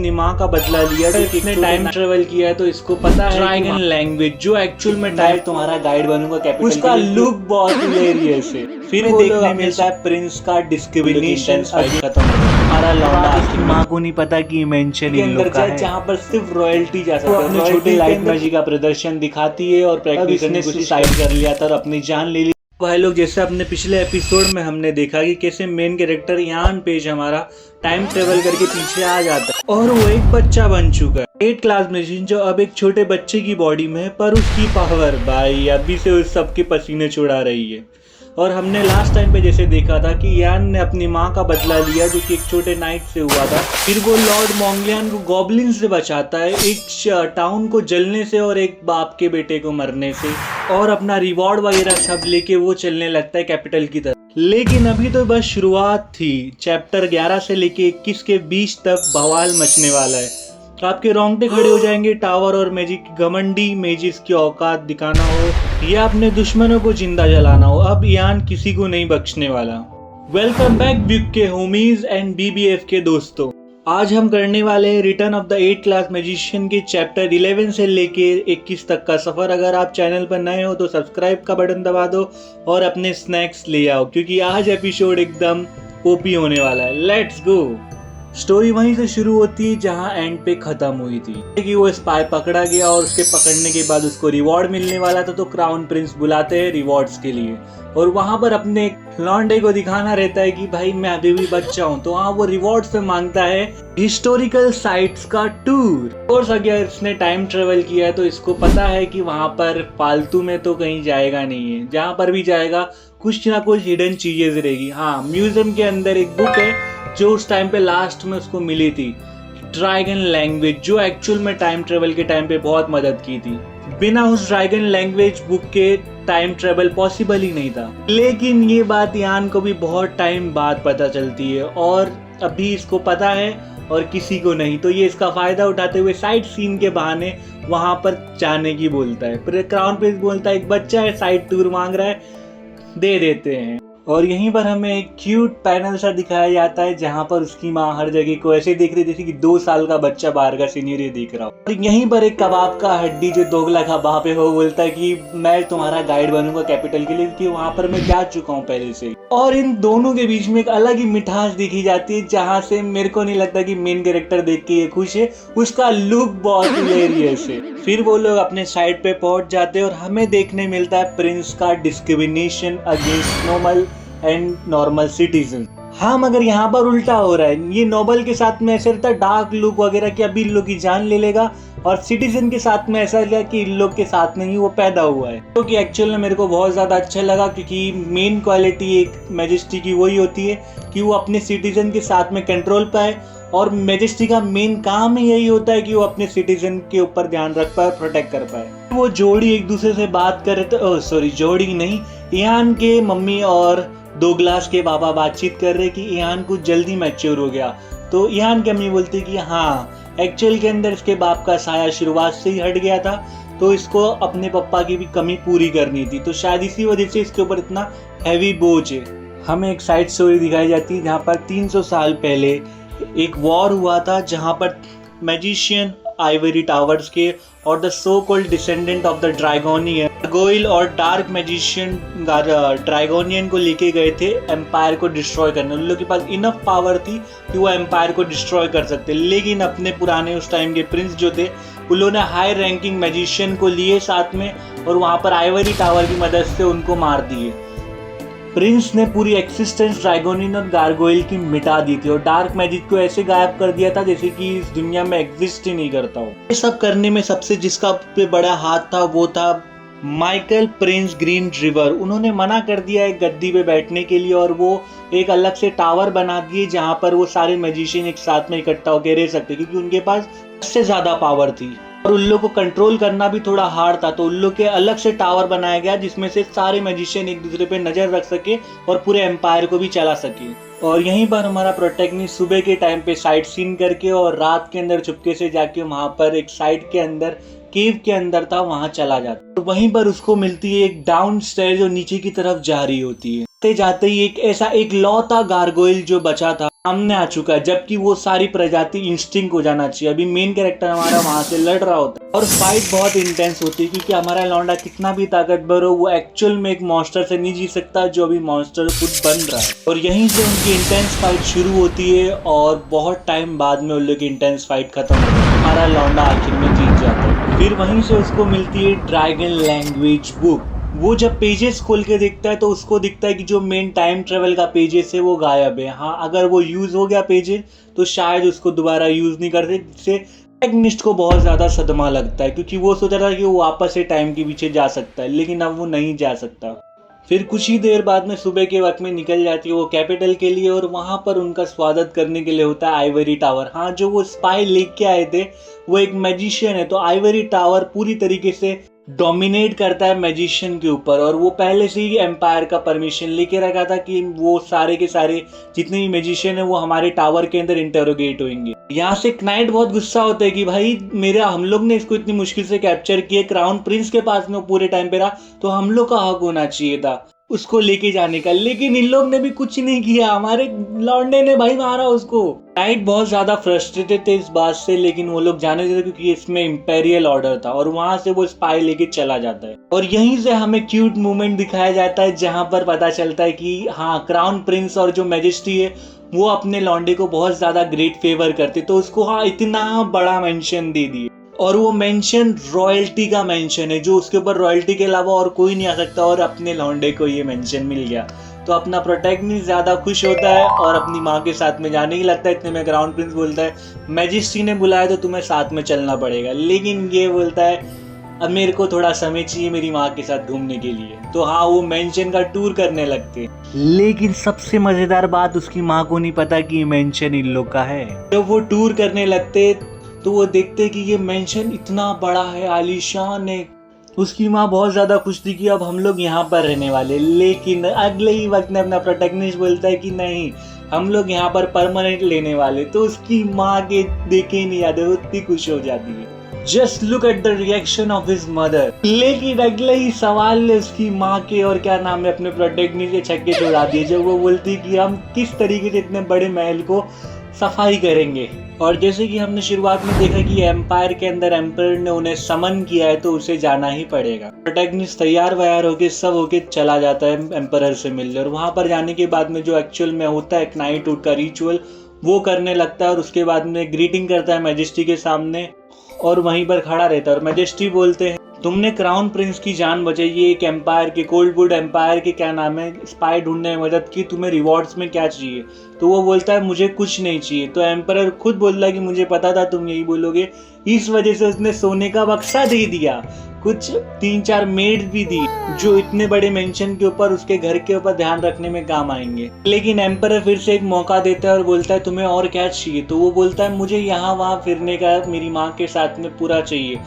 अपनी माँ का बदला लिया तो कितने टाइम ट्रेवल किया है, तो इसको पता है ड्रैगन लैंग्वेज जो एक्चुअल में टाइप तुम्हारा गाइड बनूंगा कैपिटल, उसका लुक बहुत हिलेरियस है। फिर देखने मिलता है प्रिंस का डिस्क्रिमिनेशन खत्म, हमारा लौंडा की माँ को नहीं पता कि मेंशन इन लोग का है, जहाँ पर सिर्फ रॉयल्टी जा सकती है। अपने छोटे लाइट मैजिक का प्रदर्शन दिखाती है और प्रैक्टिस ने सुसाइड कर लिया था और अपनी जान ले ली। वह लोग जैसे अपने पिछले एपिसोड में हमने देखा कि कैसे मेन कैरेक्टर यान पेज हमारा टाइम ट्रेवल करके पीछे आ जाता है और वो एक बच्चा बन चुका है 8 क्लास मशीन, जो अब एक छोटे बच्चे की बॉडी में है, पर उसकी पावर भाई अभी से उस सबके पसीने छुड़ा रही है। और हमने लास्ट टाइम पे जैसे देखा था कि यान ने अपनी माँ का बदला लिया जो कि एक छोटे नाइट से हुआ था। फिर वो लॉर्ड मोंगलियन को गॉब्लिन से बचाता है, एक टाउन को जलने से और एक बाप के बेटे को मरने से, और अपना रिवॉर्ड वगैरह सब लेके वो चलने लगता है कैपिटल की तरफ। लेकिन अभी तो बस शुरुआत थी। चैप्टर 11 से लेके 21 के बीच तक बवाल मचने वाला है। आपके रोंगटे खड़े हो जाएंगे। टावर और मैजिक घमंडी मेजिस की औकात दिखाना हो या अपने दुश्मनों को जिंदा जलाना हो, अब यान किसी को नहीं बख्शने वाला। वेलकम बैक ब्यूक के होमीज एंड बीबीएफ के दोस्तों। आज हम करने वाले हैं return of the 8 class magician के चैप्टर 11 से लेके 21 तक का सफर। अगर आप चैनल पर नए हो तो सब्सक्राइब का बटन दबा दो और अपने स्नैक्स ले आओ, क्योंकि आज एपिसोड एकदम ओपी होने वाला है। Let's go. स्टोरी वहीं से शुरू होती है जहां एंड पे खत्म हुई थी कि वो स्पाई पकड़ा गया और उसके पकड़ने के बाद उसको रिवॉर्ड मिलने वाला था। तो क्राउन प्रिंस बुलाते हैं रिवॉर्ड्स के लिए और वहां पर अपने लॉन्डे को दिखाना रहता है कि भाई मैं अभी भी बच्चा हूं। तो वहां वो रिवॉर्ड्स पे मांगता है हिस्टोरिकल साइट्स का टूर। और अगर इसने टाइम ट्रेवल किया है तो इसको पता है कि वहां पर फालतू में तो कहीं जाएगा नहीं है, जहां पर भी जाएगा कुछ ना कुछ हिडन चीजें रहेगी। हाँ, म्यूजियम के अंदर एक बुक है जो उस टाइम पे लास्ट में उसको मिली थी, ड्रैगन लैंग्वेज, जो एक्चुअल में टाइम ट्रेवल के टाइम पे बहुत मदद की थी। बिना उस ड्रैगन लैंग्वेज बुक के टाइम ट्रेवल पॉसिबल ही नहीं था। लेकिन ये बात यान को भी बहुत टाइम बाद पता चलती है और अभी इसको पता है और किसी को नहीं। तो ये इसका फायदा उठाते हुए साइट सीन के बहाने वहां पर जाने की बोलता है। फिर क्राउन प्रिंस बोलता है एक बच्चा है, साइड टूर मांग रहा है, दे देते हैं। और यहीं पर हमें एक क्यूट पैनल सा दिखाया जाता है जहां पर उसकी माँ हर जगह को ऐसे देख रही जैसे कि 2 साल का बच्चा बाहर का सीनियर देख रहा हो। और यहीं पर एक कबाब का हड्डी जो दोगला का बाप है वो बोलता है कि मैं तुम्हारा गाइड बनूंगा कैपिटल के लिए, क्योंकि वहां पर मैं जा चुका हूँ पहले से। और इन दोनों के बीच में एक अलग ही मिठास दिखी जाती है, जहाँ से मेरे को नहीं लगता कि मेन कैरेक्टर देख के ये खुश है, उसका लुक बहुत हिलेरियस है। फिर वो लोग अपने साइड पे पहुंच जाते हैं और हमें देखने मिलता है प्रिंस का discrimination against normal and normal citizen. हाँ, मगर यहाँ पर उल्टा हो रहा है। ये नोबल के साथ में ऐसा रहता है डार्क लुक वगैरह कि अभी इन लोग की जान ले लेगा, और सिटीजन के साथ में ऐसा लगा कि इन लोग के साथ में ही वो पैदा हुआ है। तो कि एक्चुअल में मेरे को बहुत ज़्यादा अच्छा लगा, क्योंकि मेन क्वालिटी एक मैजेस्टी की वही होती है कि वो अपने सिटीजन के साथ में कंट्रोल पाए, और मैजेस्टी का मेन काम ही यही होता है कि वो अपने सिटीजन के ऊपर ध्यान रख पाए, प्रोटेक्ट कर पाए। वो जोड़ी एक दूसरे से बात कर रहे थे, सॉरी जोड़ी नहीं, यान के मम्मी और डोगलास के बाबा बातचीत कर रहे कि यान कुछ जल्दी मैच्योर हो गया। तो यान की अम्मी बोलती कि हाँ, एक्चुअल के अंदर इसके बाप का साया शुरुआत से ही हट गया था, तो इसको अपने पापा की भी कमी पूरी करनी थी, तो शायद इसी वजह से इसके ऊपर इतना हैवी बोझ है। हमें एक साइड स्टोरी दिखाई जाती है जहाँ पर 300 साल पहले एक वॉर हुआ था, जहाँ पर मैजिशियन आइवरी टावर्स के और the so called descendant of the dragonian गोइल और डार्क मैजिशियन ड्रैगोनियन को लेके गए थे एम्पायर को डिस्ट्रॉय करने। उन लोगों के पास इनफ पावर थी कि वो एम्पायर को डिस्ट्रॉय कर सकते, लेकिन अपने पुराने उस टाइम के प्रिंस जो थे उन्होंने हाई रैंकिंग मैजिशियन को लिए साथ में, और वहाँ पर आइवरी टावर की मदद से उनको मार दिए। प्रिंस ने पूरी एक्सिस्टेंस ड्रैगोनियन और गारगोइल की मिटा दी थी और डार्क मैजिक को ऐसे गायब कर दिया था जैसे कि इस दुनिया में एग्जिस्ट ही नहीं करता हो। ये सब करने में सबसे जिसका पे बड़ा हाथ था वो था माइकल प्रिंस ग्रीन रिवर। उन्होंने मना कर दिया एक गद्दी पे बैठने के लिए, और वो एक अलग से टावर बना दिए जहाँ पर वो सारे मैजिशियन एक साथ में इकट्ठा होकर रह सकते, क्योंकि उनके पास सबसे ज्यादा पावर थी और उन लोग को कंट्रोल करना भी थोड़ा हार्ड था। तो उन लोग के अलग से टावर बनाया गया जिसमें से सारे मैजिशियन एक दूसरे पे नजर रख सके और पूरे एम्पायर को भी चला सके। और यहीं पर हमारा प्रोटैगनिस्ट सुबह के टाइम पे साइट सीन करके और रात के अंदर चुपके से जाके वहां पर एक साइट के अंदर केव के अंदर था, वहां चला जाता। तो वहीं पर उसको मिलती है एक डाउन स्टेयर जो नीचे की तरफ जा रही होती है। जाते ही एक ऐसा एक लौता गार्गोइल जो बचा था सामने आ चुका है, जबकि वो सारी प्रजाति इंस्टिंक्ट हो जाना चाहिए। अभी मेन कैरेक्टर हमारा वहां से लड़ रहा होता है और फाइट बहुत इंटेंस होती है, क्योंकि हमारा लौंडा कितना भी ताकतवर हो, वो एक्चुअल में एक मॉन्स्टर से नहीं जी सकता जो अभी मॉन्स्टर खुद बन रहा है। और यहीं से उनकी इंटेंस फाइट शुरू होती है और बहुत टाइम बाद में उन लोग की इंटेंस फाइट खत्म होती है। हमारा लौंडा आखिर में जीत जाता है। फिर वहीं से उसको मिलती है ड्रैगन लैंग्वेज बुक। वो जब पेजेस खोल के देखता है तो उसको दिखता है कि जो मेन टाइम ट्रेवल का पेजेस है वो गायब है। हाँ, अगर वो यूज हो गया पेजेस तो शायद उसको दोबारा यूज नहीं करते, जिससे प्रोटैगनिस्ट को बहुत ज्यादा सदमा लगता है, क्योंकि वो सोच रहा था कि वो वापस से टाइम के पीछे जा सकता है, लेकिन अब वो नहीं जा सकता। फिर कुछ ही देर बाद में सुबह के वक्त में निकल जाती है वो कैपिटल के लिए, और वहां पर उनका स्वागत करने के लिए होता है आइवरी टावर। हाँ, जो वो स्पाई लेके आए थे वो एक मैजिशियन है, तो आइवरी टावर पूरी तरीके से डोमिनेट करता है मैजिशियन के ऊपर, और वो पहले से ही एम्पायर का परमिशन लेके रखा था कि वो सारे के सारे जितने भी मैजिशियन है वो हमारे टावर के अंदर इंटेरोगेट होंगे। यहाँ से नाइट बहुत गुस्सा होता है कि भाई हम लोग ने इसको इतनी मुश्किल से कैप्चर किया, क्राउन प्रिंस के पास में वो पूरे टाइम पे रहा, तो हम लोग का हक होना चाहिए था उसको लेके जाने का, लेकिन इन लोग ने भी कुछ नहीं किया, हमारे लौंडे ने भाई मारा उसको। नाइट बहुत ज्यादा फ्रस्ट्रेटेड थे इस बात से, लेकिन वो लोग जाने देते क्योंकि इसमें इंपेरियल ऑर्डर था, और वहां से वो स्पाई लेके चला जाता है। और यहीं से हमें क्यूट मोमेंट दिखाया जाता है जहां पर पता चलता है कि हाँ, क्राउन प्रिंस और जो मैजेस्टी है वो अपने लौंडे को बहुत ज्यादा ग्रेट फेवर करते, तो उसको हाँ इतना बड़ा मेंशन दे दिए, और वो मेंशन रॉयल्टी का मेंशन है, जो उसके ऊपर रॉयल्टी के अलावा और कोई नहीं आ सकता, और अपने लौंडे को ये मेंशन मिल गया। तो अपना प्रोटैगनिस्ट ज्यादा खुश होता है और अपनी माँ के साथ में जाने ही लगता है। इतने में क्राउन प्रिंस बोलता है मैजिस्ट्री ने बुलाया तो तुम्हें साथ में चलना पड़ेगा, लेकिन ये बोलता है अब मेरे को थोड़ा समय चाहिए मेरी माँ के साथ घूमने के लिए। तो हाँ, वो मेंशन का टूर करने लगते, लेकिन सबसे मजेदार बात उसकी माँ को नहीं पता कि ये मेंशन इन लोग का है। जब वो टूर करने लगते तो वो देखते कि ये मेंशन इतना बड़ा है, आलीशान है। उसकी माँ बहुत ज्यादा खुश थी कि अब हम लोग यहाँ पर रहने वाले, लेकिन अगले ही वक्त में अपना प्रोटैगनिस्ट बोलता है कि नहीं, हम लोग यहाँ पर परमानेंट लेने वाले। तो उसकी माँ के देखे ही नहीं आते, वो इतनी खुश हो जाती है। Just look at the reaction of his mother. लेकिन अगले ही सवाल ने उसकी माँ के और क्या नाम है अपने प्रोटैगनिस्ट के छक्के छुड़ा दिए, जब वो बोलती कि हम किस तरीके से इतने बड़े महल को सफाई करेंगे। और जैसे कि हमने शुरुआत में देखा कि एम्पायर के अंदर एम्परर ने उन्हें समन किया है, तो उसे जाना ही पड़ेगा। प्रोटैगनिस्ट तैयार व्यार होके सब होके चला जाता है एम्परर से मिलने, और वहां पर जाने के बाद में जो एक्चुअल में होता है नाइटहुड का रिचुअल वो करने लगता है, और उसके बाद में ग्रीटिंग करता है मैजेस्टी के सामने और वहीं पर खड़ा रहता है। और मैजेस्टी बोलते हैं तुमने क्राउन प्रिंस की जान बचाई, ये एक एम्पायर के कोल्डवुड एम्पायर के क्या नाम है स्पाई ढूंढने में मदद की, तुम्हें रिवॉर्ड्स में क्या चाहिए? तो वो बोलता है मुझे कुछ नहीं चाहिए। तो एम्परर खुद बोलता है कि मुझे पता था तुम यही बोलोगे, इस वजह से उसने सोने का बक्सा दे दिया, कुछ 3-4 मेड भी दी जो इतने बड़े मेंशन के ऊपर उसके घर के ऊपर ध्यान रखने में काम आएंगे। लेकिन एम्परर फिर से एक मौका देता है और बोलता है तुम्हें और क्या चाहिए? तो वो बोलता है मुझे यहाँ वहाँ फिरने का मेरी माँ के साथ में पूरा चाहिए,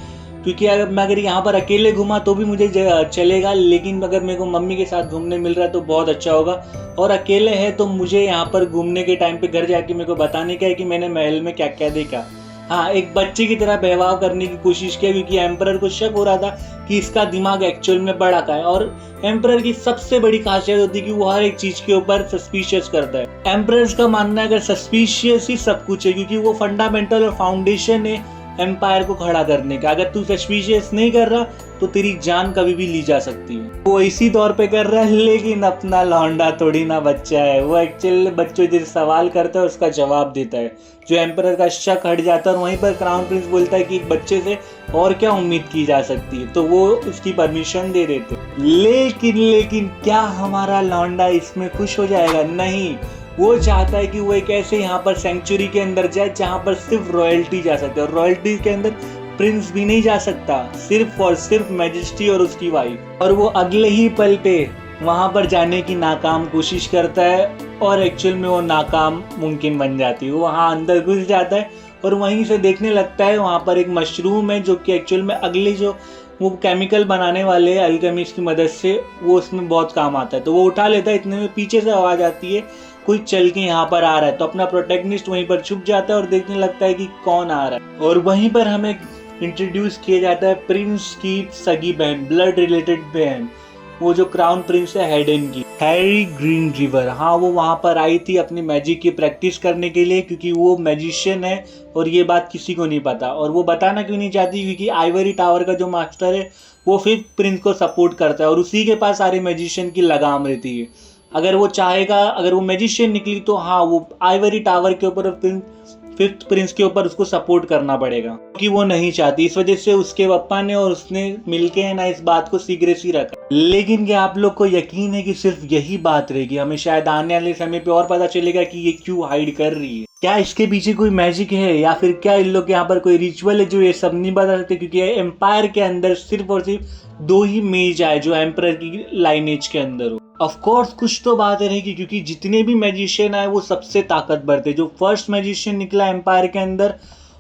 क्योंकि अगर यहाँ पर अकेले घूमा तो भी मुझे चलेगा, लेकिन अगर मेरे को मम्मी के साथ घूमने मिल रहा है तो बहुत अच्छा होगा, और अकेले है तो मुझे यहाँ पर घूमने के टाइम पे घर जाके मेरे को बताने का है कि मैंने महल में क्या क्या देखा। हाँ, एक बच्चे की तरह बहवाव करने की कोशिश किया, क्योंकि एम्परर को शक हो रहा था कि इसका दिमाग एक्चुअल में बड़ा का है, और एम्परर की सबसे बड़ी खासियत होती है कि वो हर एक चीज के ऊपर सस्पिशियस करता है। एम्परर का मानना है अगर सस्पिशियस ही सब कुछ है, क्योंकि वो फंडामेंटल और फाउंडेशन है एम्पायर को खड़ा करने का। अगर तू सस्पिशियस नहीं कर रहा तो तेरी जान कभी भी ली जा सकती है। वो इसी तौर पे कर रहा है, लेकिन अपना लौंडा थोड़ी ना बच्चा है, वो एक्चुअली बच्चों जैसे सवाल करता है उसका जवाब देता है, जो एम्परर का शक हट जाता है। और वहीं पर क्राउन प्रिंस बोलता है कि एक बच्चे से और क्या उम्मीद की जा सकती है, तो वो उसकी परमिशन दे देते। लेकिन क्या हमारा लौंडा इसमें खुश हो जाएगा? नहीं, वो चाहता है कि वो एक ऐसे यहाँ पर सेंचुरी के अंदर जाए जहाँ पर सिर्फ रॉयल्टी जा सकती है, और रॉयल्टी के अंदर प्रिंस भी नहीं जा सकता, सिर्फ और सिर्फ मैजेस्टी और उसकी वाइफ। और वो अगले ही पल पे वहां पर जाने की नाकाम कोशिश करता है, और एक्चुअल में वो नाकाम मुमकिन बन जाती है। वो वहां अंदर घुस जाता है और वहीं से देखने लगता है वहां पर एक मशरूम है, जो कि एक्चुअल में अगले जो वो केमिकल बनाने वाले अल्केमिस्ट की मदद से वो उसमें बहुत काम आता है। तो वो उठा लेता है, इतने में पीछे से आवाज आती है कोई चल के यहाँ पर आ रहा है। तो अपना प्रोटैगनिस्ट वहीं पर छुप जाता है और देखने लगता है कि कौन आ रहा है, और वहीं पर हमें इंट्रोड्यूस किया जाता है प्रिंस की सगी बहन, ब्लड रिलेटेड बहन, वो जो क्राउन प्रिंस है हेडेन की। Harry green river. हाँ, वो वहाँ पर आई थी अपनी मैजिक की प्रैक्टिस करने के लिए, क्योंकि वो मैजिशियन है और ये बात किसी को नहीं पता। और वो बताना क्यों नहीं चाहती, क्योंकि आइवरी टावर का जो मास्टर है वो फिफ्थ प्रिंस को सपोर्ट करता है और उसी के पास सारे मैजिशियन की लगाम रहती है। अगर वो चाहेगा, अगर वो मैजिशियन निकली तो हाँ, वो आइवरी टावर के ऊपर फिफ्थ प्रिंस के ऊपर उसको सपोर्ट करना पड़ेगा, क्योंकि वो नहीं चाहती। इस वजह से उसके पापा ने और उसने मिलके है ना इस बात को सीक्रेसी रखा। लेकिन क्या आप लोग को यकीन है कि सिर्फ यही बात रहेगी? हमें शायद आने वाले समय पे और पता चलेगा कि ये क्यों हाइड कर रही है। क्या इसके पीछे कोई मैजिक है, या फिर क्या इन लोग के यहाँ पर कोई रिचुअल है जो ये सब नहीं बता सकते? क्योंकि एम्पायर के अंदर सिर्फ और सिर्फ 2 ही मेज आए जो एम्परर की लाइनेज के अंदर हो। ऑफ कोर्स कुछ तो बात रहेगी, क्योंकि जितने भी मैजिशियन आए वो सबसे ताकतवर थे। जो फर्स्ट मैजिशियन निकला एम्पायर के अंदर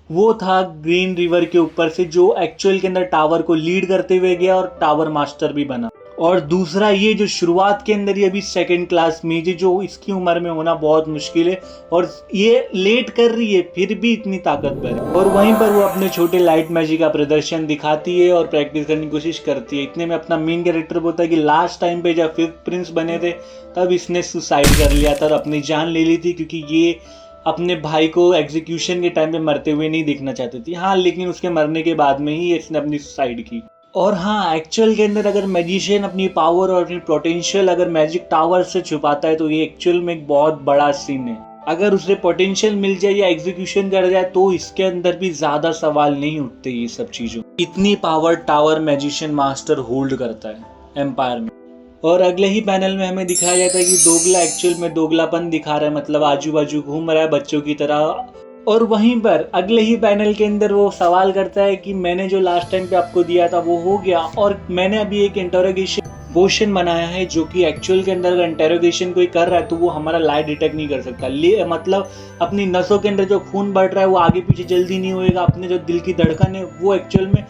वो था ग्रीन रिवर के ऊपर से, जो एक्चुअल के अंदर टावर को लीड करते हुए गया और टावर मास्टर भी बना। और दूसरा ये जो शुरुआत के अंदर ये अभी सेकंड क्लास मेज है, जो इसकी उम्र में होना बहुत मुश्किल है और ये लेट कर रही है फिर भी इतनी ताकतवर है। और वहीं पर वो अपने छोटे लाइट मैजिक का प्रदर्शन दिखाती है और प्रैक्टिस करने की कोशिश करती है। इतने में अपना मेन कैरेक्टर बोलता है कि लास्ट टाइम पे जब फिफ्थ प्रिंस बने थे तब इसने सुसाइड कर लिया था और अपनी जान ले ली थी, क्योंकि ये अपने भाई को एग्जीक्यूशन के टाइम पे मरते हुए नहीं देखना चाहती थी। हाँ, लेकिन उसके मरने के बाद में ही इसने अपनी सुसाइड की। और हाँ, एक्चुअल के अंदर अगर मैजिशियन अपनी पावर और अपनी पोटेंशियल अगर मैजिक टावर से छुपाता है तो ये एक्चुअल में एक बहुत बड़ा सीन है। अगर उसे पोटेंशियल मिल जाए या एग्जीक्यूशन कर जाए तो इसके अंदर भी ज्यादा सवाल नहीं उठते ये सब चीजों। इतनी power tower magician master hold करता है एम्पायर में। और अगले ही पैनल में हमें दिखाया जाता है कि दोगला एक्चुअल में दोगलापन दिखा रहा है, मतलब आजू बाजू घूम रहा है बच्चों की तरह। और वहीं पर अगले ही पैनल के अंदर वो सवाल करता है कि मैंने जो लास्ट टाइम पे आपको दिया था वो हो गया, और मैंने अभी एक इंटरोगेशन पोशन बनाया है जो कि एक्चुअल के अंदर अगर इंटरोगेशन कोई कर रहा है तो वो हमारा लाइट डिटेक्ट नहीं कर सकता। मतलब अपनी नसों के अंदर जो खून बढ़ रहा है वो आगे पीछे जल्दी नहीं होएगा। अपने जो दिल की धड़कन है वो एक्चुअल में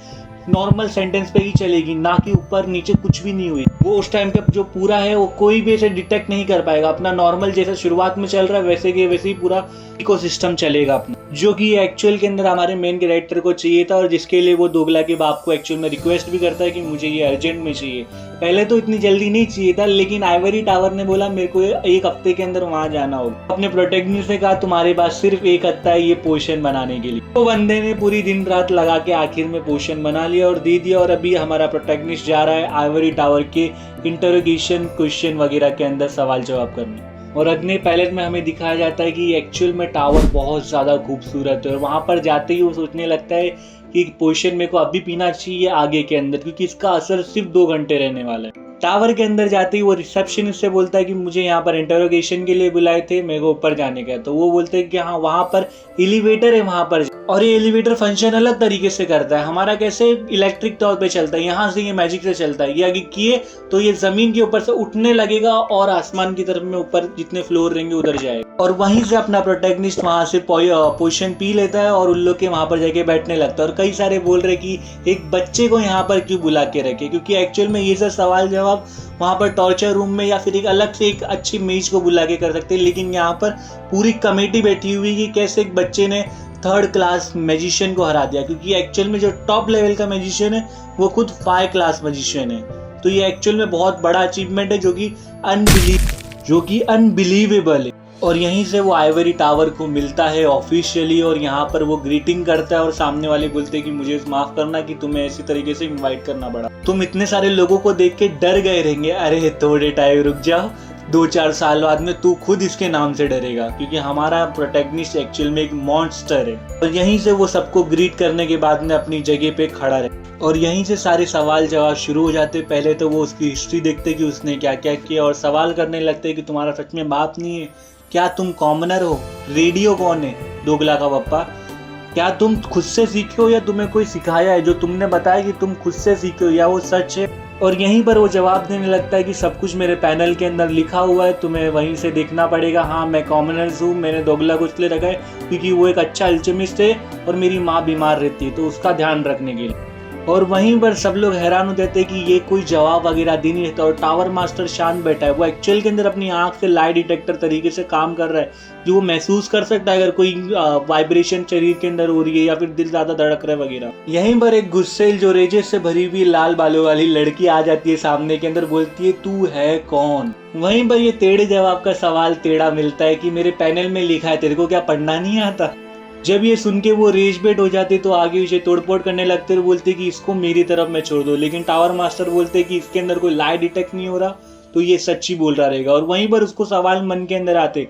नॉर्मल सेंटेंस पे ही चलेगी, ना कि ऊपर नीचे कुछ भी नहीं हुई। वो उस टाइम पे जो पूरा है वो कोई भी ऐसे डिटेक्ट नहीं कर पाएगा। अपना नॉर्मल जैसा शुरुआत में चल रहा है वैसे के वैसे ही पूरा इकोसिस्टम चलेगा अपना, जो कि एक्चुअल के अंदर हमारे मेन कैरेक्टर को चाहिए था और जिसके लिए वो दोगला के बाप को एक्चुअल में रिक्वेस्ट भी करता है कि मुझे ये अर्जेंट में चाहिए। पहले तो इतनी जल्दी नहीं चाहिए था, लेकिन आइवरी टावर ने बोला मेरे को 1 हफ्ते के अंदर वहां जाना होगा। अपने प्रोटेक्टिव से कहा तुम्हारे पास सिर्फ 1 हफ्ता है ये पोशन बनाने के लिए। तो बंदे ने पूरी दिन रात लगा के आखिर में पोशन बना लिया और दे दिया। और अभी हमारा प्रोटेक्टिव जा रहा है आइवरी टावर के इंटरोगेशन क्वेश्चन वगैरह के अंदर सवाल जवाब करने। और अगले पैलेट में हमें दिखाया जाता है कि एक्चुअल में टावर बहुत ज़्यादा खूबसूरत है और वहाँ पर जाते ही वो सोचने लगता है कि पोशन मेरे को अभी पीना चाहिए आगे के अंदर, क्योंकि इसका असर सिर्फ 2 घंटे रहने वाला है। टावर के अंदर जाते ही वो रिसेप्शनिस्ट से बोलता है कि मुझे यहाँ पर इंटरोगेशन के लिए बुलाए थे, मेरे को ऊपर जाने का। तो वो बोलते हैं कि हाँ वहाँ पर एलिवेटर है वहाँ पर, और ये एलिवेटर फंक्शन अलग तरीके से करता है। हमारा कैसे इलेक्ट्रिक तौर पे चलता है, यहाँ से ये मैजिक से चलता है। ये आगे किए तो ये जमीन के ऊपर से उठने लगेगा और आसमान की तरफ में ऊपर जितने फ्लोर रहेंगे उधर जाएगा। और वहीं से अपना प्रोटेक्निस्ट वहाँ से पोशन पी लेता है और उन लोग के वहाँ पर जाके बैठने लगता है। और कई सारे बोल रहे कि एक बच्चे को यहाँ पर क्यों बुला के रखे, क्योंकि एक्चुअल में ये सब सवाल जवाब वहाँ पर टॉर्चर रूम में या फिर एक अलग से एक अच्छी मेज को बुला के कर सकते हैं। लेकिन यहाँ पर पूरी कमेटी बैठी हुई कि कैसे एक बच्चे ने 3rd क्लास मैजिशियन को हरा दिया, क्योंकि एक्चुअल में जो टॉप लेवल का मैजिशियन है वो खुद 5 क्लास मैजिशियन है। तो ये एक्चुअल में बहुत बड़ा अचीवमेंट है जो कि अनबिलीवेबल है। और यहीं से वो आइवरी टावर को मिलता है ऑफिशियली और यहाँ पर वो ग्रीटिंग करता है और सामने वाले बोलते हैं कि मुझे माफ करना कि तुम्हें ऐसी तरीके से इनवाइट करना पड़ा, तुम इतने सारे लोगों को देख के डर गए रहेंगे। अरे थोड़े टाइम रुक जाओ, 2-4 साल बाद में तू खुद इसके नाम से डरेगा, क्योंकि हमारा प्रोटेक्निस्ट एक्चुअल में एक मॉन्स्टर है। और यहीं से वो सबको ग्रीट करने के बाद में अपनी जगह पे खड़ा रहे और यहीं से सारे सवाल जवाब शुरू हो जाते। पहले तो वो उसकी हिस्ट्री देखते कि उसने क्या क्या किया और सवाल करने लगते कि तुम्हारा सच में बाप नहीं है क्या, तुम कॉमनर हो, रेडियो कौन है, दोगला का पप्पा, क्या तुम खुद से सीखे हो या तुम्हें कोई सिखाया है, जो तुमने बताया कि तुम खुद से सीखे हो या वो सच है। और यहीं पर वो जवाब देने लगता है कि सब कुछ मेरे पैनल के अंदर लिखा हुआ है, तुम्हें वहीं से देखना पड़ेगा। हाँ मैं कॉमनर्स हूँ, मैंने दोगला को इसलिए रखा है क्योंकि वो एक अच्छा अल्केमिस्ट है और मेरी माँ बीमार रहती है तो उसका ध्यान रखने के लिए। और वहीं पर सब लोग हैरान हो जाते हैं कि ये कोई जवाब वगैरह दे नहीं रहता और टावर मास्टर शांत बैठा है। वो एक्चुअल के अंदर अपनी आंख से लाई डिटेक्टर तरीके से काम कर रहा है, जो वो महसूस कर सकता है अगर कोई वाइब्रेशन शरीर के अंदर हो रही है या फिर दिल ज्यादा धड़क रहा है वगैरह। यहीं पर एक गुस्सेल जो रेजेस से भरी हुई लाल बालों वाली लड़की आ जाती है सामने के अंदर, बोलती है तू है कौन। वहीं पर ये टेढ़े जवाब का सवाल टेढ़ा मिलता है कि मेरे पैनल में लिखा है, तेरे को क्या पढ़ना नहीं आता। जब ये सुन के वो रेज बेट हो जाते तो आगे पीछे तोड़फोड़ करने लगते और बोलते कि इसको मेरी तरफ में छोड़ दो। लेकिन टावर मास्टर बोलते कि इसके अंदर कोई लाई डिटेक्ट नहीं हो रहा तो ये सच्ची बोल रहा रहेगा। और वहीं पर उसको सवाल मन के अंदर आते,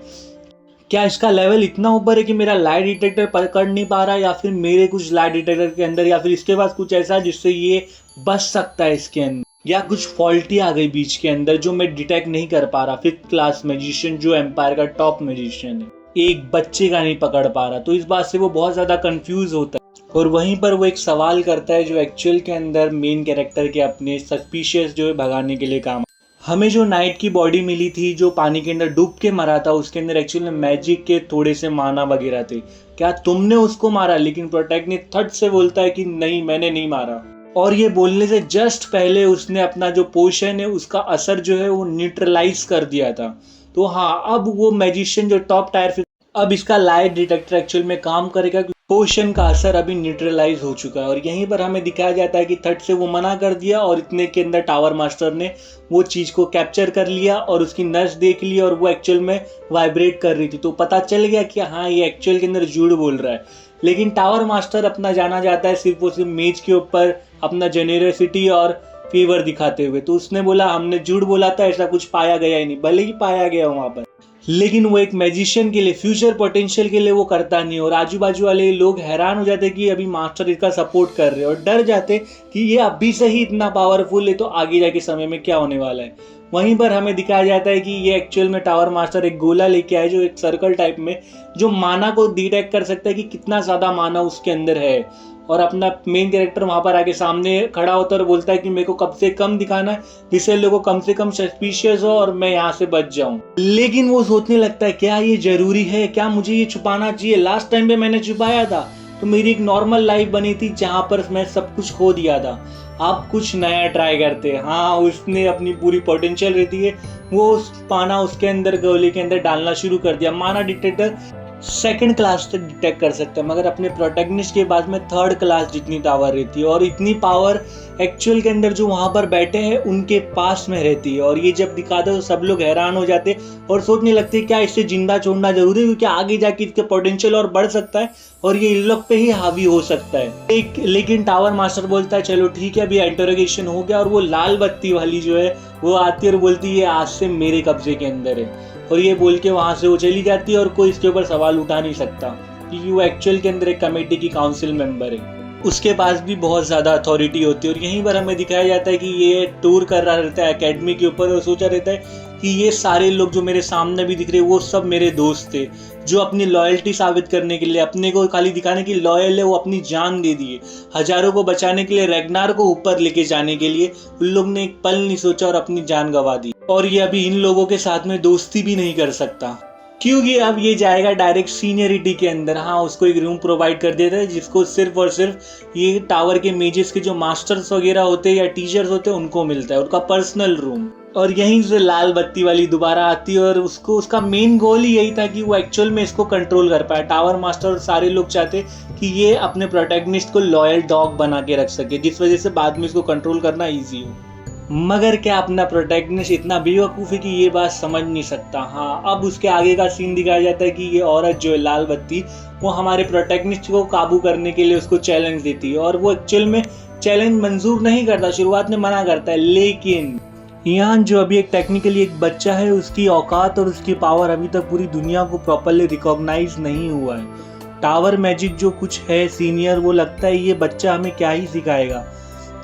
क्या इसका लेवल इतना ऊपर है कि मेरा लाई डिटेक्टर पकड़ नहीं पा रहा, या फिर मेरे कुछ लाई डिटेक्टर के अंदर, या फिर इसके पास कुछ ऐसा जिससे ये बच सकता है इसके अंदर, या कुछ फॉल्टी आ गई बीच के अंदर जो मैं डिटेक्ट नहीं कर पा रहा। 5th क्लास मैजिशियन जो एम्पायर का टॉप मैजिशियन है, एक बच्चे का नहीं पकड़ पा रहा। तो इस बात से वो बहुत ज्यादा कंफ्यूज होता है और वहीं पर वो एक सवाल करता है जो एक्चुअल के अंदर मेन कैरेक्टर के अपने सस्पिशियस जो है भगाने के लिए काम। हमें जो नाइट की बॉडी मिली थी जो पानी के अंदर डूब के मरा था, उसके अंदर एक्चुअली मैजिक के थोड़े से माना वगैरह थे, क्या तुमने उसको मारा? लेकिन प्रोटैगनिस्ट थट से बोलता है कि नहीं, मैंने नहीं मारा। और ये बोलने से जस्ट पहले उसने अपना जो पोशन है उसका असर जो है वो न्यूट्रलाइज कर दिया था। तो हाँ, अब वो मैजिशियन जो टॉप टायर, अब इसका लाइट डिटेक्टर एक्चुअल में काम करेगा, पोशन का असर अभी न्यूट्रलाइज हो चुका है। और यहीं पर हमें दिखाया जाता है कि थट से वो मना कर दिया और इतने के अंदर टावर मास्टर ने वो चीज को कैप्चर कर लिया और उसकी नस देख ली और वो एक्चुअल में वाइब्रेट कर रही थी। तो पता चल गया कि हाँ, ये एक्चुअल के अंदर झूठ बोल रहा है। लेकिन टावर मास्टर अपना जाना जाता है सिर्फ और सिर्फ मेज के ऊपर अपना जेनरसिटी और फीवर दिखाते हुए। तो उसने बोला हमने झूठ बोला था, ऐसा कुछ पाया गया ही नहीं, भले ही पाया गया वहां पर, लेकिन वो एक मैजिशियन के लिए, फ्यूचर पोटेंशियल के लिए वो करता नहीं। और आजू बाजू वाले लोग हैरान हो जाते कि अभी मास्टर इसका सपोर्ट कर रहे हैं और डर जाते कि ये अभी से ही इतना पावरफुल है तो आगे जाके समय में क्या होने वाला है। वहीं पर हमें दिखाया जाता है कि ये एक्चुअल में टावर मास्टर एक गोला लेके आए जो एक सर्कल टाइप में, जो माना को डिटेक्ट कर सकता है कि कितना ज्यादा माना उसके अंदर है। और अपना मेन कैरेक्टर वहां पर आके सामने खड़ा होता है और बोलता है कि मेरे को कम से कम दिखाना है जिससे लोगों को कम से कम सस्पिशियस हो और मैं यहाँ से बच जाऊं। लेकिन वो सोचने लगता है क्या ये जरूरी है, क्या मुझे ये छुपाना चाहिए? लास्ट टाइम पे मैंने छुपाया था तो मेरी एक नॉर्मल लाइफ बनी थी जहां पर मैं सब कुछ खो दिया था। आप कुछ नया ट्राई करते हैं। हाँ, उसने अपनी पूरी पोटेंशियल रहती है, वो उस पाना उसके अंदर गोले के अंदर डालना शुरू कर दिया। माना डिटेक्टर 2nd क्लास तक डिटेक्ट कर सकता है, मगर अपने प्रोटैगनिस्ट के बाद में 3rd क्लास जितनी पावर रहती है। और इतनी पावर एक्चुअल के अंदर जो वहां पर बैठे हैं उनके पास में रहती है। और ये जब दिखाते तो सब लोग हैरान हो जाते और सोचने लगते क्या इसे जिंदा छोड़ना जरूरी है, क्योंकि आगे जाके इसके पोटेंशियल और बढ़ सकता है और ये इन लोग पे ही हावी हो सकता है। लेकिन टावर मास्टर बोलता है चलो ठीक है, अभी इंटरोगेशन हो गया। और वो लाल बत्ती वाली जो है वो आती है और बोलती है आज से मेरे कब्जे के अंदर है। और ये बोल के वहां से वो चली जाती है और कोई इसके ऊपर सवाल उठा नहीं सकता क्योंकि वो एक्चुअल के अंदर एक कमेटी की काउंसिल मेंबर है। उसके पास भी बहुत ज़्यादा अथॉरिटी होती है। और यहीं पर हमें दिखाया जाता है कि ये टूर कर रहा रहता है एकेडमी के ऊपर और सोचा रहता है कि ये सारे लोग जो मेरे सामने भी दिख रहे हैं वो सब मेरे दोस्त थे जो अपनी लॉयल्टी साबित करने के लिए, अपने को खाली दिखाने की लॉयल है, वो अपनी जान दे दिए। हजारों को बचाने के लिए, रैग्नार को ऊपर लेके जाने के लिए उन लोग ने एक पल नहीं सोचा और अपनी जान गंवा दी। और ये अभी इन लोगों के साथ में दोस्ती भी नहीं कर सकता क्योंकि अब ये जाएगा डायरेक्ट सीनियरिटी के अंदर। हाँ, उसको एक रूम प्रोवाइड कर देता है जिसको सिर्फ और सिर्फ ये टावर के मेजेस के जो मास्टर्स वगैरह होते हैं या टीचर्स होते हैं उनको मिलता है, उनका पर्सनल रूम। और यहीं से लाल बत्ती वाली दोबारा आती है और उसका मेन गोल ही यही था कि वो एक्चुअल में इसको कंट्रोल कर पाए। टावर मास्टर और सारे लोग चाहते कि ये अपने प्रोटैगनिस्ट को लॉयल डॉग बना के रख सके, जिस वजह से बाद में इसको कंट्रोल करना ईजी हो। मगर क्या अपना प्रोटैगनिस्ट इतना बेवकूफ़ है कि ये बात समझ नहीं सकता। हाँ, अब उसके आगे का सीन दिखाया जाता है कि ये औरत जो है लाल बत्ती, वो हमारे प्रोटैगनिस्ट को काबू करने के लिए उसको चैलेंज देती है और वो एक्चुअल में चैलेंज मंजूर नहीं करता, शुरुआत में मना करता है। लेकिन यहाँ जो अभी एक टेक्निकली एक बच्चा है, उसकी औकात और उसकी पावर अभी तक पूरी दुनिया को प्रॉपरली रिकॉग्नाइज नहीं हुआ है। टावर मैजिक जो कुछ है सीनियर, वो लगता है ये बच्चा हमें क्या ही सिखाएगा।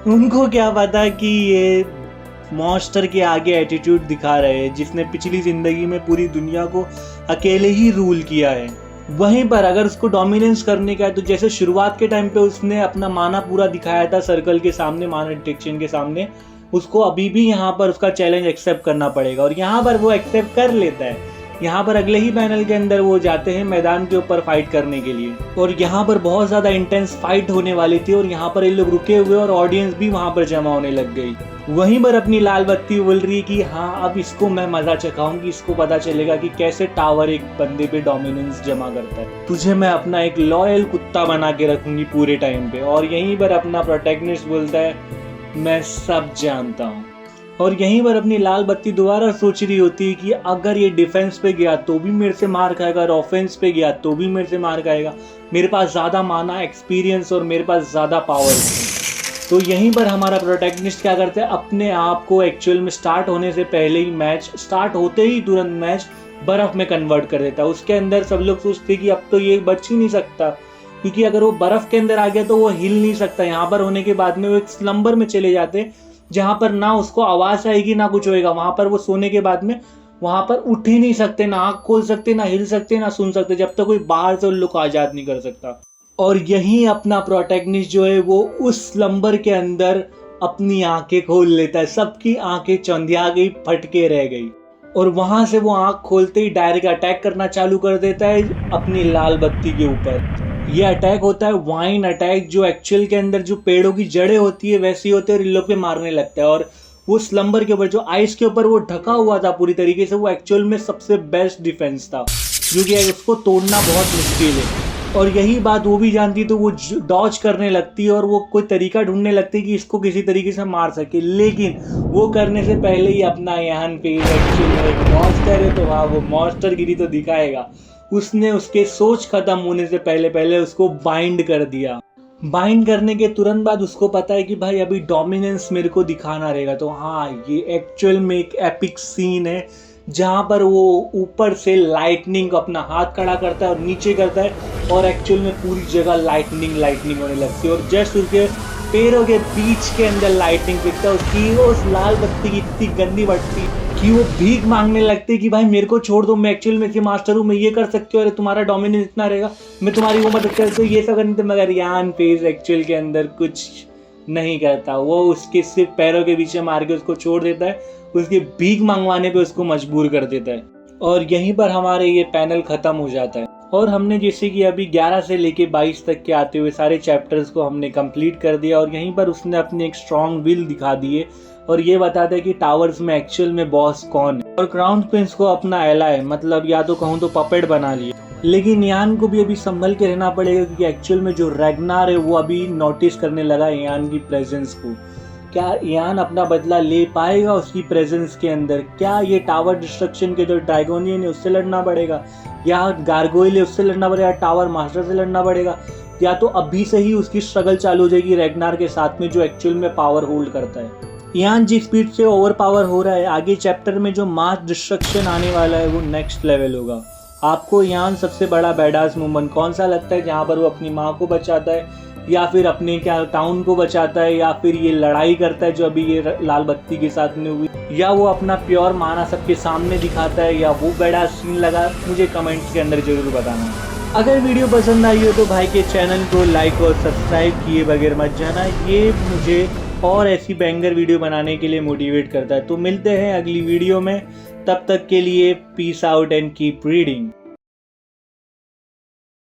उनको क्या पता कि ये मॉन्स्टर के आगे एटीट्यूड दिखा रहे हैं जिसने पिछली जिंदगी में पूरी दुनिया को अकेले ही रूल किया है। वहीं पर अगर उसको डोमिनेंस करने का है तो जैसे शुरुआत के टाइम पे उसने अपना माना पूरा दिखाया था सर्कल के सामने, माना डिटेक्शन के सामने, उसको अभी भी यहाँ पर उसका चैलेंज एक्सेप्ट करना पड़ेगा और यहाँ पर वो एक्सेप्ट कर लेता है। यहाँ पर अगले ही पैनल के अंदर वो जाते हैं मैदान के ऊपर फाइट करने के लिए, और यहाँ पर बहुत ज्यादा इंटेंस फाइट होने वाली थी और यहाँ पर ये लोग रुके हुए और ऑडियंस भी वहां पर जमा होने लग गई। वहीं पर अपनी लाल बत्ती बोल रही कि हाँ अब इसको मैं मजा चखाऊंगी, इसको पता चलेगा कि कैसे टावर एक बंदे पे डोमिनेंस जमा करता है, तुझे मैं अपना एक लॉयल कुत्ता बना के रखूंगी पूरे टाइम पे। और यहीं पर अपना प्रोटैगनिस्ट बोलता है मैं सब जानता हूँ। और यहीं पर अपनी लाल बत्ती दोबारा सोच रही होती है कि अगर ये डिफेंस पे गया तो भी मेरे से मार खाएगा, और ऑफेंस पे गया तो भी मेरे से मार खाएगा, मेरे पास ज़्यादा माना, एक्सपीरियंस और मेरे पास ज़्यादा पावर है। तो यहीं पर हमारा प्रोटैगनिस्ट क्या करता है, अपने आप को एक्चुअल में स्टार्ट होने से पहले ही, मैच स्टार्ट होते ही तुरंत मैच बर्फ़ में कन्वर्ट कर देता है। उसके अंदर सब लोग सोचते कि अब तो ये बच ही नहीं सकता, क्योंकि अगर वो बर्फ़ के अंदर आ गया तो वो हिल नहीं सकता। यहाँ पर होने के बाद में वो एक स्लम्बर में चले जाते जहाँ पर ना उसको आवाज़ आएगी ना कुछ होएगा। वहाँ पर वो सोने के बाद में वहाँ पर उठ ही नहीं सकते, ना आँख खोल सकते, ना हिल सकते, ना सुन सकते, जब तक कोई बाहर से उन लोग को आज़ाद नहीं कर सकता। और यहीं अपना प्रोटैगनिस्ट जो है वो उस स्लम्बर के अंदर अपनी आंखें खोल लेता है। सबकी आंखें चौंधिया गई, फटके रह गई, और वहां से वो आंख खोलते ही डायरेक्ट अटैक करना चालू कर देता है अपनी लाल बत्ती के ऊपर। ये अटैक होता है वाइन अटैक, जो एक्चुअल के अंदर जो पेड़ों की जड़ें होती है वैसी होती है, और इन लोग पे मारने लगता है। और वो स्लम्बर के ऊपर जो आइस के ऊपर वो ढका हुआ था पूरी तरीके से, वो एक्चुअल में सबसे बेस्ट डिफेंस था, क्योंकि उसको तोड़ना बहुत मुश्किल है। और यही बात वो भी जानती, तो वो डॉज करने लगती है और वो कोई तरीका ढूंढने लगती है कि इसको किसी तरीके से मार सके। लेकिन वो करने से पहले ही अपना यहाँ पे एक्चुअली एक मॉन्स्टर है, तो वहाँ वो मॉन्स्टर गिरी तो दिखाएगा। उसने उसके सोच खत्म होने से पहले उसको बाइंड कर दिया। बाइंड करने के तुरंत बाद उसको पता है कि भाई अभी डोमिनेंस मेरे को दिखाना रहेगा। तो हाँ, ये एक्चुअल में एक एपिक सीन है जहाँ पर वो ऊपर से लाइटनिंग अपना हाथ खड़ा करता है और नीचे करता है, और एक्चुअल में पूरी जगह लाइटनिंग होने लगती है, और जस्ट उसके पैरों के बीच के अंदर लाइटनिंग दिखता है। उसकी उस लाल बत्ती की इतनी गंदी बत्ती कि वो भीख मांगने लगती है कि भाई मेरे को छोड़ दो, मैं एक्चुअल में मास्टर हूँ, मैं ये कर सकती हूँ, अरे तुम्हारा डोमिनेंस इतना रहेगा, मैं तुम्हारी वो मदद करती हूँ, ये सब करने। मगर यान फेज एक्चुअल के अंदर कुछ नहीं करता, वो उसके सिर्फ पैरों के पीछे मार के उसको छोड़ देता है, उसकी भीख मंगवाने पे उसको मजबूर कर देता है। और यहीं पर हमारे ये पैनल खत्म हो जाता है। और हमने जैसे कि अभी 11 से लेके 22 तक के आते हुए सारे चैप्टर्स को हमने कंप्लीट कर दिया, और यहीं पर उसने अपनी एक स्ट्रॉन्ग विल दिखा दी है और ये बताता है कि टावर्स में एक्चुअल में बॉस कौन है। और क्राउन प्रिंस को अपना एलाय, मतलब या तो कहूँ तो पपेट बना लिया। लेकिन यान को भी अभी संभल के रहना पड़ेगा, क्योंकि एक्चुअल में जो रैग्नार है वो अभी नोटिस करने लगा है यान की प्रेजेंस को। क्या यान अपना बदला ले पाएगा उसकी प्रेजेंस के अंदर? क्या ये टावर डिस्ट्रक्शन के जो ड्रैगोनियन है उससे लड़ना पड़ेगा, या गार्गोइल है उससे लड़ना पड़ेगा, टावर मास्टर से लड़ना पड़ेगा, या तो अभी से ही उसकी स्ट्रगल चालू हो जाएगी रैग्नार के साथ में जो एक्चुअल में पावर होल्ड करता है। यान जिस स्पीड से ओवर पावर हो रहा है, आगे चैप्टर में जो मास डिस्ट्रक्शन आने वाला है वो नेक्स्ट लेवल होगा। आपको यान सबसे बड़ा बैडास मूवमेंट कौन सा लगता है, जहाँ पर वो अपनी माँ को बचाता है, या फिर अपने क्या टाउन को बचाता है, या फिर ये लड़ाई करता है जो अभी ये लाल बत्ती के साथ में हुई, या वो अपना प्योर माना सबके सामने दिखाता है, या वो बड़ा सीन लगा? मुझे कमेंट्स के अंदर जरूर बताना। अगर वीडियो पसंद आई हो तो भाई के चैनल को लाइक और सब्सक्राइब किए बगैर मत जाना, ये मुझे और ऐसी बैंगर वीडियो बनाने के लिए मोटिवेट करता है। तो मिलते हैं अगली वीडियो में, तब तक के लिए peace out and keep reading.